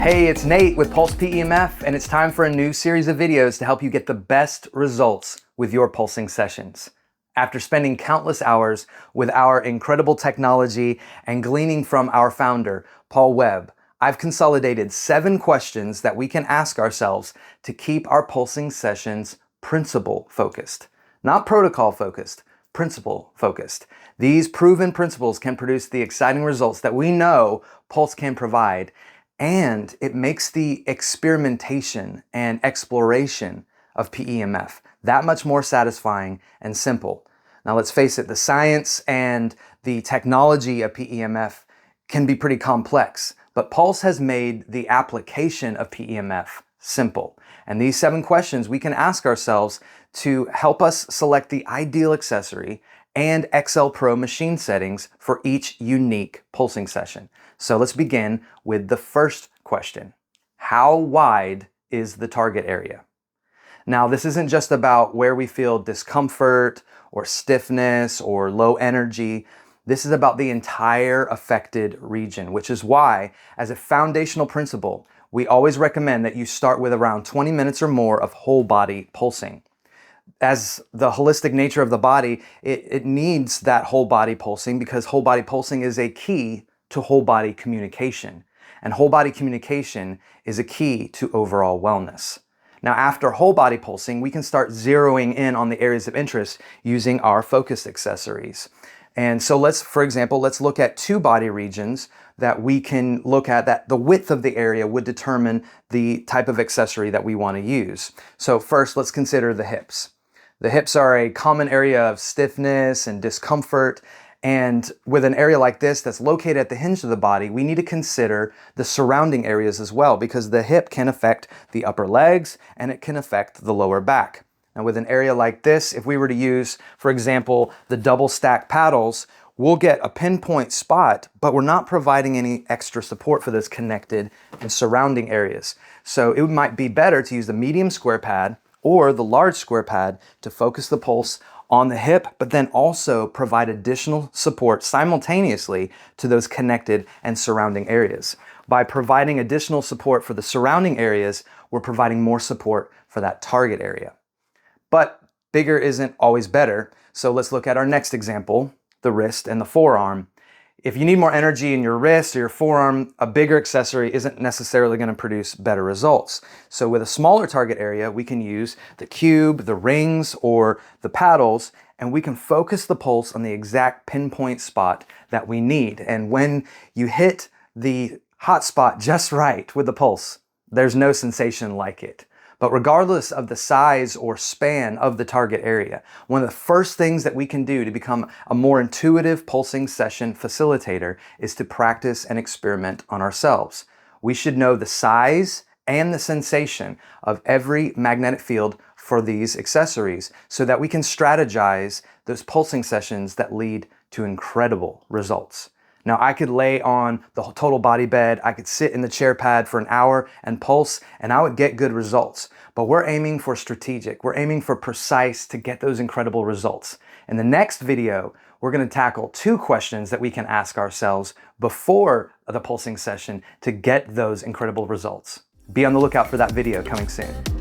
Hey, it's Nate with Pulse PEMF, and it's time for a new series of videos to help you get the best results with your pulsing sessions. After spending countless hours with our incredible technology and gleaning from our founder, Paul Webb, I've consolidated 7 questions that we can ask ourselves to keep our pulsing sessions principle focused. Not protocol focused, principle focused. These proven principles can produce the exciting results that we know Pulse can provide, and it makes the experimentation and exploration of PEMF that much more satisfying and simple. Now let's face it, the science and the technology of PEMF can be pretty complex, but Pulse has made the application of PEMF simple. And these 7 questions we can ask ourselves to help us select the ideal accessory and XL Pro machine settings for each unique pulsing session. So let's begin with the first question. How wide is the target area? Now, this isn't just about where we feel discomfort or stiffness or low energy. This is about the entire affected region, which is why, as a foundational principle, we always recommend that you start with around 20 minutes or more of whole body pulsing. As the holistic nature of the body, it needs that whole body pulsing because whole body pulsing is a key to whole body communication. And whole body communication is a key to overall wellness. Now, after whole body pulsing, we can start zeroing in on the areas of interest using our focused accessories. And so for example, let's look at 2 body regions that we can look at that the width of the area would determine the type of accessory that we want to use. So first, let's consider the hips. The hips are a common area of stiffness and discomfort. And with an area like this that's located at the hinge of the body, we need to consider the surrounding areas as well, because the hip can affect the upper legs and it can affect the lower back. Now with an area like this, if we were to use, for example, the double stack paddles, we'll get a pinpoint spot, but we're not providing any extra support for those connected and surrounding areas. So it might be better to use the medium square pad or the large square pad to focus the pulse on the hip, but then also provide additional support simultaneously to those connected and surrounding areas. By providing additional support for the surrounding areas, we're providing more support for that target area. But bigger isn't always better, so let's look at our next example, the wrist and the forearm. If you need more energy in your wrist or your forearm, a bigger accessory isn't necessarily going to produce better results. So with a smaller target area, we can use the cube, the rings, or the paddles, and we can focus the pulse on the exact pinpoint spot that we need. And when you hit the hot spot just right with the pulse, there's no sensation like it. But regardless of the size or span of the target area, one of the first things that we can do to become a more intuitive pulsing session facilitator is to practice and experiment on ourselves. We should know the size and the sensation of every magnetic field for these accessories so that we can strategize those pulsing sessions that lead to incredible results. Now, I could lay on the total body bed, I could sit in the chair pad for an hour and pulse, and I would get good results. But we're aiming for strategic, we're aiming for precise to get those incredible results. In the next video, we're going to tackle 2 questions that we can ask ourselves before the pulsing session to get those incredible results. Be on the lookout for that video coming soon.